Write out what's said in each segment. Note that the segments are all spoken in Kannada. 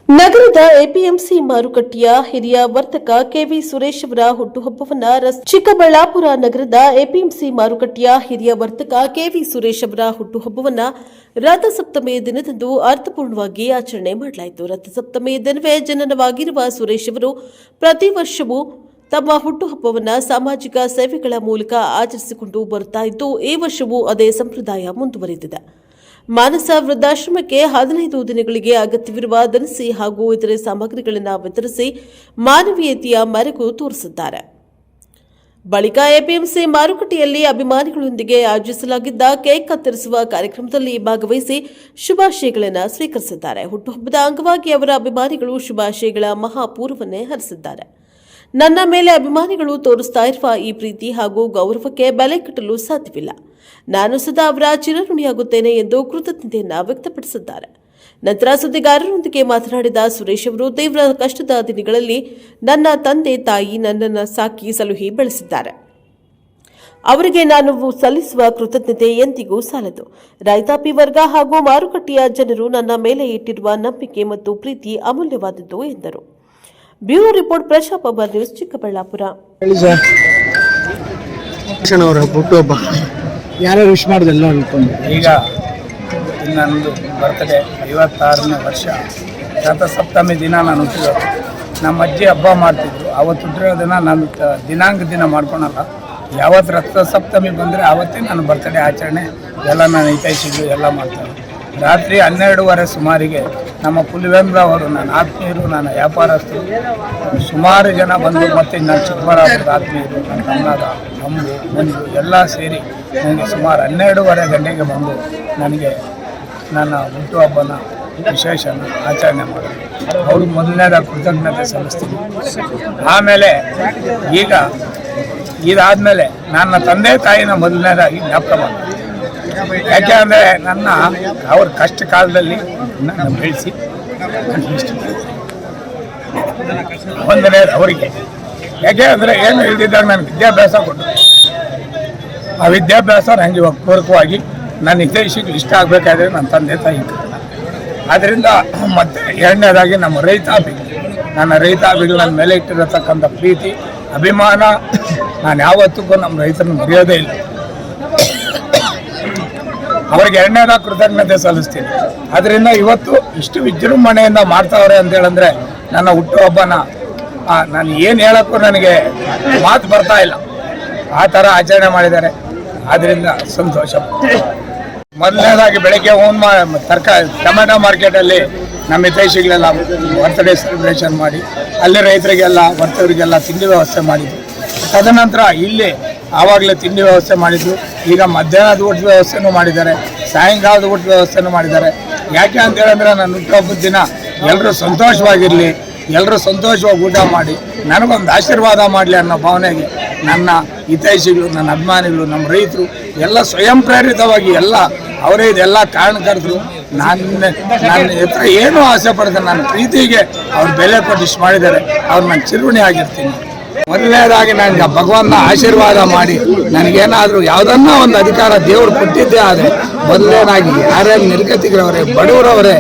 ನಗರದ ಎಪಿಎಂಸಿ ಮಾರುಕಟ್ಟೆಯ ಹಿರಿಯ ವರ್ತಕ ಕೆವಿ ಸುರೇಶ್ ಅವರ ಹುಟ್ಟುಹಬ್ಬವನ್ನು ಚಿಕ್ಕಬಳ್ಳಾಪುರ ನಗರದ ಎಪಿಎಂಸಿ ಮಾರುಕಟ್ಟೆಯ ಹಿರಿಯ ವರ್ತಕ ಕೆವಿ ಸುರೇಶ್ ಅವರ ಹುಟ್ಟುಹಬ್ಬವನ್ನು ರಥಸಪ್ತಮಿ ದಿನದಂದು ಅರ್ಥಪೂರ್ಣವಾಗಿ ಆಚರಣೆ ಮಾಡಲಾಯಿತು. ರಥಸಪ್ತಮಿ ದಿನವೇ ಜನನವಾಗಿರುವ ಸುರೇಶ್ ಅವರು ಪ್ರತಿ ವರ್ಷವೂ ತಮ್ಮ ಹುಟ್ಟುಹಬ್ಬವನ್ನು ಸಾಮಾಜಿಕ ಸೇವೆಗಳ ಮೂಲಕ ಆಚರಿಸಿಕೊಂಡು ಬರುತ್ತಾ ಇದ್ದು, ಈ ವರ್ಷವೂ ಅದೇ ಸಂಪ್ರದಾಯ ಮುಂದುವರೆದಿದೆ. ಮಾನಸ ವೃದ್ಧಾಶ್ರಮಕ್ಕೆ 15 ದಿನಗಳಿಗೆ ಅಗತ್ಯವಿರುವ ದಿನಸಿ ಹಾಗೂ ಇತರೆ ಸಾಮಗ್ರಿಗಳನ್ನು ವಿತರಿಸಿ ಮಾನವೀಯತೆಯ ಮೆರುಗು ತೋರಿಸಿದ್ದಾರೆ. ಬಳಿಕ ಎಪಿಎಂಸಿ ಮಾರುಕಟ್ಟೆಯಲ್ಲಿ ಅಭಿಮಾನಿಗಳೊಂದಿಗೆ ಆಯೋಜಿಸಲಾಗಿದ್ದ ಕೇಕ್ ಕತ್ತರಿಸುವ ಕಾರ್ಯಕ್ರಮದಲ್ಲಿ ಭಾಗವಹಿಸಿ ಶುಭಾಶಯಗಳನ್ನು ಸ್ವೀಕರಿಸಿದ್ದಾರೆ. ಹುಟ್ಟುಹಬ್ಬದ ಅಂಗವಾಗಿ ಅವರ ಅಭಿಮಾನಿಗಳು ಶುಭಾಶಯಗಳ ಮಹಾಪೂರ್ವನ್ನೇ ಹರಿಸಿದ್ದಾರೆ. ನನ್ನ ಮೇಲೆ ಅಭಿಮಾನಿಗಳು ತೋರಿಸ್ತಾ ಇರುವ ಈ ಪ್ರೀತಿ ಹಾಗೂ ಗೌರವಕ್ಕೆ ಬೆಲೆ ಕಟ್ಟಲು ಸಾಧ್ಯವಿಲ್ಲ. ನಾನು ಸದಾ ಅವರ ಚಿರಋಣಿಯಾಗುತ್ತೇನೆ ಎಂದು ಕೃತಜ್ಞತೆಯನ್ನು ವ್ಯಕ್ತಪಡಿಸಿದ್ದಾರೆ. ನಂತರ ಸುದ್ದಿಗಾರರೊಂದಿಗೆ ಮಾತನಾಡಿದ ಸುರೇಶ್ ಅವರು, ತೀವ್ರ ಕಷ್ಟದ ದಿನಗಳಲ್ಲಿ ನನ್ನ ತಂದೆ ತಾಯಿ ನನ್ನನ್ನು ಸಾಕಿ ಸಲುಹಿ ಬೆಳೆಸಿದ್ದಾರೆ. ಅವರಿಗೆ ನಾನು ಸಲ್ಲಿಸುವ ಕೃತಜ್ಞತೆ ಎಂದಿಗೂ ಸಾಲದು. ರೈತಾಪಿ ವರ್ಗ ಹಾಗೂ ಮಾರುಕಟ್ಟೆಯ ಜನರು ನನ್ನ ಮೇಲೆ ಇಟ್ಟಿರುವ ನಂಬಿಕೆ ಮತ್ತು ಪ್ರೀತಿ ಅಮೂಲ್ಯವಾದದ್ದು ಎಂದರು. ಬ್ಯೂರೋ ರಿಪೋರ್ಟ್, ಪ್ರಶಾಪ್ ಅಮರ್ ನ್ಯೂಸ್, ಚಿಕ್ಕಬಳ್ಳಾಪುರ. ಯಾರ್ಯಾರು ವಿಶ್ ಮಾಡಿದೆಲ್ಲ ಈಗ ನನ್ನದು ಬರ್ತ್ಡೇ 56ನೇ ವರ್ಷ. ರಥಸಪ್ತಮಿ ದಿನ ನಾನು ಹುಟ್ಟಿರೋದು. ನಮ್ಮ ಅಜ್ಜಿ ಹಬ್ಬ ಮಾಡ್ತಿದ್ರು. ಅವತ್ತು ಹುಟ್ಟಿರೋ ದಿನ ನಾನು ದಿನಾಂಕ ದಿನ ಮಾಡ್ಕೊಳಲ್ಲ. ಯಾವತ್ತು ರಥಸಪ್ತಮಿ ಬಂದರೆ ಆವತ್ತೇ ನಾನು ಬರ್ತ್ಡೇ ಆಚರಣೆ ಎಲ್ಲ ನಾನು ಹಿತೈಷಿಗಳು ಎಲ್ಲ ಮಾಡ್ತಾರೆ. ರಾತ್ರಿ 12:30 ಸುಮಾರಿಗೆ ನಮ್ಮ ಪುಲಿವೆಂದ್ರ ಅವರು, ನನ್ನ ಆತ್ಮೀಯರು, ನನ್ನ ವ್ಯಾಪಾರಸ್ಥರು, ಸುಮಾರು ಜನ ಬಂದು, ಮತ್ತು ನನ್ನ ಚಿಕ್ಕಬಳ್ಳಾಪುರದ ಆತ್ಮೀಯರು, ನನ್ನ ಕನ್ನಡ, ನಂಬು, ಮಂಜು ಎಲ್ಲ ಸೇರಿ ನನಗೆ ಸುಮಾರು 12:30 ಗಂಟೆಗೆ ಬಂದು ನನಗೆ ನನ್ನ ಹುಟ್ಟುಹಬ್ಬನ ವಿಶೇಷನ ಆಚರಣೆ ಮಾಡಿದ್ರು. ಅವ್ರಿಗೆ ಮೊದಲನೇದಾಗಿ ಕೃತಜ್ಞತೆ ಸಲ್ಲಿಸ್ತೀನಿ. ಆಮೇಲೆ ಈಗ ಇದಾದಮೇಲೆ ನನ್ನ ತಂದೆ ತಾಯಿನ ಮೊದಲನೇದಾಗಿ ಜ್ಞಾಪಕ ಮಾಡ್ತೀನಿ. ಯಾಕೆ ಅಂದರೆ ಅವ್ರ ಕಷ್ಟ ಕಾಲದಲ್ಲಿ ನನ್ನ ಬೆಳೆಸಿ ಒಂದನೇ ಅವರಿಗೆ, ಯಾಕೆ ಅಂದರೆ ಏನು ಇಲ್ದಿದ್ದಾಗ ನಾನು ವಿದ್ಯಾಭ್ಯಾಸ ಕೊಟ್ಟರು. ಆ ವಿದ್ಯಾಭ್ಯಾಸ ನನಗೆ ಇವಾಗ ಪೂರಕವಾಗಿ ನನ್ನ ಹಿತೈಷಿಗಳು ಇಷ್ಟ ಆಗಬೇಕಾದ್ರೆ ನನ್ನ ತಂದೆ ತಾಯಿ. ಆದ್ದರಿಂದ ಮತ್ತೆ ಎರಡನೇದಾಗಿ ನಮ್ಮ ನನ್ನ ರೈತಾಭಿಗಳು ನನ್ನ ಮೇಲೆ ಇಟ್ಟಿರತಕ್ಕಂಥ ಪ್ರೀತಿ, ಅಭಿಮಾನ, ನಾನು ಯಾವತ್ತಿಗೂ ನಮ್ಮ ರೈತರನ್ನು ಮರೆಯೋದೇ ಇಲ್ಲ. ಅವ್ರಿಗೆ ಎರಡನೇದಾಗಿ ಕೃತಜ್ಞತೆ ಸಲ್ಲಿಸ್ತೀನಿ. ಅದರಿಂದ ಇವತ್ತು ಇಷ್ಟು ವಿಜೃಂಭಣೆಯಿಂದ ಮಾಡ್ತಾವ್ರೆ ಅಂತೇಳಂದರೆ ನನ್ನ ಹುಟ್ಟುಹಬ್ಬನ ನಾನು ಏನು ಹೇಳೋಕ್ಕೂ ನನಗೆ ಮಾತು ಬರ್ತಾ ಇಲ್ಲ. ಆ ಥರ ಆಚರಣೆ ಮಾಡಿದ್ದಾರೆ. ಆದ್ದರಿಂದ ಸಂತೋಷ. ಮೊದಲನೇದಾಗಿ ಬೆಳಗ್ಗೆ ಟೊಮೆಟೊ ಮಾರ್ಕೆಟಲ್ಲಿ ನಮ್ಮ ಹಿತೈಷಿಗಳೆಲ್ಲ ಬರ್ತ್ಡೇ ಸೆಲೆಬ್ರೇಷನ್ ಮಾಡಿ ಅಲ್ಲಿ ರೈತರಿಗೆಲ್ಲ ಬರ್ತವರಿಗೆಲ್ಲ ತಿಂಡಿ ವ್ಯವಸ್ಥೆ ಮಾಡಿದ್ರು. ತದನಂತರ ಇಲ್ಲಿ ಆವಾಗಲೇ ತಿಂಡಿ ವ್ಯವಸ್ಥೆ ಮಾಡಿದ್ರು. ಈಗ ಮಧ್ಯಾಹ್ನದ ಊಟದ ವ್ಯವಸ್ಥೆನೂ ಮಾಡಿದ್ದಾರೆ, ಸಾಯಂಕಾಲದ ಊಟದ ವ್ಯವಸ್ಥೆನೂ ಮಾಡಿದ್ದಾರೆ. ಯಾಕೆ ಅಂತೇಳಿದ್ರೆ ನನ್ನ ಹುಟ್ಟುಹಬ್ಬದ ದಿನ ಎಲ್ಲರೂ ಸಂತೋಷವಾಗಿರಲಿ, ಎಲ್ಲರೂ ಸಂತೋಷವಾಗಿ ಊಟ ಮಾಡಿ ನನಗೊಂದು ಆಶೀರ್ವಾದ ಮಾಡಲಿ ಅನ್ನೋ ಭಾವನೆಗೆ ನನ್ನ ಹಿತೈಷಿಗಳು, ನನ್ನ ಅಭಿಮಾನಿಗಳು, ನಮ್ಮ ರೈತರು ಎಲ್ಲ ಸ್ವಯಂ ಪ್ರೇರಿತವಾಗಿ ಎಲ್ಲ ಅವರೇ ಇದೆಲ್ಲ ಕಾರಣಕರ್ತರು. ನನ್ನ ಹತ್ರ ಏನೂ ಆಸೆ ಪಡ್ತಾರೆ, ನನ್ನ ಪ್ರೀತಿಗೆ ಅವ್ರು ಬೆಲೆ ಕೊಟ್ಟು ಇಷ್ಟು ಮಾಡಿದ್ದಾರೆ. ಅವ್ರು ನಾನು ಚಿರುಣಿ ಆಗಿರ್ತೀನಿ. ಮೊದಲನೇದಾಗಿ ನನಗೆ ಭಗವಂತ ಆಶೀರ್ವಾದ ಮಾಡಿ ನನಗೇನಾದರೂ ಯಾವುದನ್ನ ಒಂದು ಅಧಿಕಾರ ದೇವರು ಕೊಟ್ಟಿದ್ದೇ ಆದರೆ ಮೊದಲನೇದಾಗಿ ಯಾರ್ಯಾರು ನಿರ್ಗತಿಗಳವರೇ, ಬಡವರವರೇ,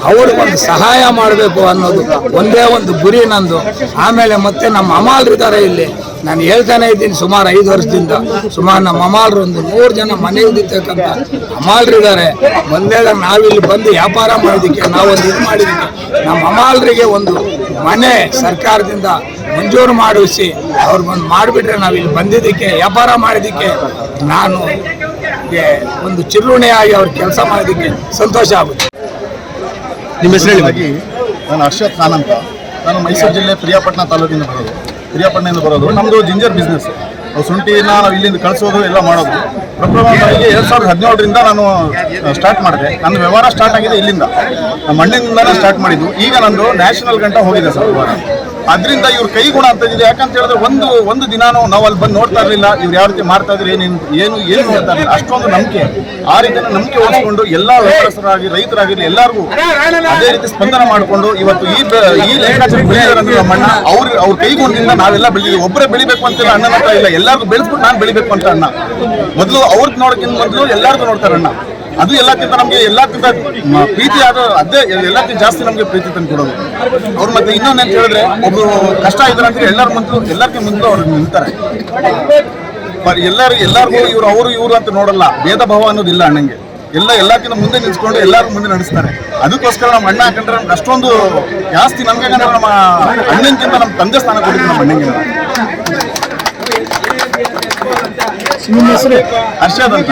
ಅವ್ರಿಗೊಂದು ಸಹಾಯ ಮಾಡಬೇಕು ಅನ್ನೋದು ಒಂದೇ ಒಂದು ಗುರಿ ನಂದು. ಆಮೇಲೆ ಮತ್ತೆ ನಮ್ಮ ಅಮಾಲ್ರಿದ್ದಾರೆ ಇಲ್ಲಿ, ನಾನು ಹೇಳ್ತಾನೆ ಇದ್ದೀನಿ ಸುಮಾರು 5 ವರ್ಷದಿಂದ. ಸುಮಾರು ನಮ್ಮ ಅಮಾಲ್ರು ಒಂದು 100 ಜನ ಮನೆಯಲ್ಲಿರ್ತಕ್ಕಂಥ ಅಮಾಲ್ರಿದ್ದಾರೆ. ಮೊದಲನೇದಾಗಿ ನಾವಿಲ್ಲಿ ಬಂದು ವ್ಯಾಪಾರ ಮಾಡೋದಕ್ಕೆ ನಾವೊಂದು ಇದು ಮಾಡಿದ್ದಕ್ಕೆ ನಮ್ಮ ಅಮಾಲ್ರಿಗೆ ಒಂದು ಮನೆ ಸರ್ಕಾರದಿಂದ ಮಂಜೂರು ಮಾಡಿಸಿ ಅವ್ರಿಗೊಂದು ಮಾಡಿಬಿಟ್ರೆ ನಾವಿಲ್ಲಿ ಬಂದಿದ್ದಕ್ಕೆ ವ್ಯಾಪಾರ ಮಾಡಿದ್ದಕ್ಕೆ ನಾನು ಒಂದು ಚಿರುಣಿಯಾಗಿ ಅವ್ರ ಕೆಲಸ ಮಾಡೋದಕ್ಕೆ ಸಂತೋಷ ಆಗುತ್ತೆ. ನಿಮ್ಮ ಹೆಸರು ಹೇಳಿ. ನಾನು ಅರ್ಷದ್ ಖಾನ್ ಅಂತ. ನಾನು ಮೈಸೂರು ಜಿಲ್ಲೆ ಪ್ರಿಯಾಪಟ್ಟಣ ತಾಲೂಕಿಂದ ಬರೋದು. ನಮ್ಮದು ಜಿಂಜರ್ ಬಿಸ್ನೆಸ್. ಶುಂಠಿನ ನಾವು ಇಲ್ಲಿಂದ ಕಳಿಸೋದು ಎಲ್ಲ ಮಾಡೋದು. ಪ್ರಪ್ರಥಮವಾಗಿ 2017ರಿಂದ ನಾನು ಸ್ಟಾರ್ಟ್ ಮಾಡಿದೆ. ನನ್ನ ವ್ಯವಹಾರ ಸ್ಟಾರ್ಟ್ ಆಗಿದೆ ಇಲ್ಲಿಂದ, ನಮ್ಮ ಮಣ್ಣಿನಿಂದಲೇ ಸ್ಟಾರ್ಟ್ ಮಾಡಿದ್ದು. ಈಗ ನಂದು ನ್ಯಾಷನಲ್ ಗಂಟ ಹೋಗಿದೆ ಸರ್ ವ್ಯವಹಾರ. ಅದರಿಂದ ಇವ್ರ ಕೈಗುಣ ಅಂತ ಇದೆ. ಯಾಕಂತ ಹೇಳಿದ್ರೆ ಒಂದು ದಿನಾನು ನಾವು ಅಲ್ಲಿ ಬಂದು ನೋಡ್ತಾ ಇರಲಿಲ್ಲ ಇವ್ರು ಯಾವ ರೀತಿ ಮಾಡ್ತಾ ಇದ್ರು, ಏನು ನೋಡ್ತಾ ಇರಲಿಲ್ಲ. ಅಷ್ಟೊಂದು ನಂಬಿಕೆ, ಆ ರೀತಿ ನಂಬಿಕೆ ಉಳಿಸ್ಕೊಂಡು ಎಲ್ಲ ವ್ಯವಹಾರಸ್ಥರಾಗಿ ರೈತರಾಗಿರಲಿ ಎಲ್ಲರಿಗೂ ಅದೇ ರೀತಿ ಸ್ಪಂದನ ಮಾಡಿಕೊಂಡು ಇವತ್ತು ಈ ಲೆಕ್ಕಾಚಾರ ಬೆಳೆಯೋದ್ರಿಂದ ನಮ್ಮಣ್ಣ ಅವ್ರ ಕೈಗುಣದಿಂದ ನಾವೆಲ್ಲ ಬೆಳೆದಿದ್ದೀವಿ. ಒಬ್ಬರೇ ಬೆಳಿಬೇಕು ಅಂತಿಲ್ಲ, ಅಣ್ಣನ ಹತ್ರ ಇಲ್ಲ, ಎಲ್ಲರಿಗೂ ಬೆಳೆಸ್ಬಿಟ್ಟು ನಾನು ಬೆಳಿಬೇಕು ಅಂತ ಅಣ್ಣ ಮೊದಲು ಅವ್ರದ್ದು ನೋಡೋಕ್ಕಿಂತ ಮೊದಲು ಎಲ್ಲರಿಗೂ ನೋಡ್ತಾರೆ ಅಣ್ಣ. ಅದು ಎಲ್ಲಕ್ಕಿಂತ ನಮಗೆ ಪ್ರೀತಿ ಆದ ಅದೇ ಎಲ್ಲಕ್ಕಿಂತ ಜಾಸ್ತಿ ನಮಗೆ ಪ್ರೀತಿ ತಂದು ಕೊಡೋದು ಅವ್ರು. ಮತ್ತೆ ಇನ್ನೊಂದು ಅಂತ ಹೇಳಿದ್ರೆ ಒಬ್ರು ಕಷ್ಟ ಇದ್ದಾರೆ ಅಂದ್ರೆ ಎಲ್ಲರಿಗೂ ಮುಂದೆ ಅವ್ರು ನಿಲ್ತಾರೆ. ಎಲ್ಲರಿಗೂ ಇವರು ಅಂತ ನೋಡಲ್ಲ, ಭೇದ ಭಾವ ಅನ್ನೋದಿಲ್ಲ ಅಣ್ಣಂಗೆ. ಎಲ್ಲಕ್ಕಿಂತ ಮುಂದೆ ನಿಲ್ಸ್ಕೊಂಡು ಎಲ್ಲರೂ ಮುಂದೆ ನಡೆಸ್ತಾರೆ. ಅದಕ್ಕೋಸ್ಕರ ನಮ್ಮ ಅಣ್ಣ ಯಾಕಂದ್ರೆ ನಮ್ಗೆ ಅಷ್ಟೊಂದು ಜಾಸ್ತಿ ನಮ್ಗೆ ಯಾಕಂದ್ರೆ ನಮ್ಮ ಅಣ್ಣಂಗಿಂತ ನಮ್ಮ ತಂದೆ ಸ್ಥಾನ ಕೊಟ್ಟಿದ್ದು ನಮ್ಮ ಅಣ್ಣಂಗೆ. ನಿಮ್ಮ ಹೆಸರು? ಹರ್ಷದ್ ಅಂತ.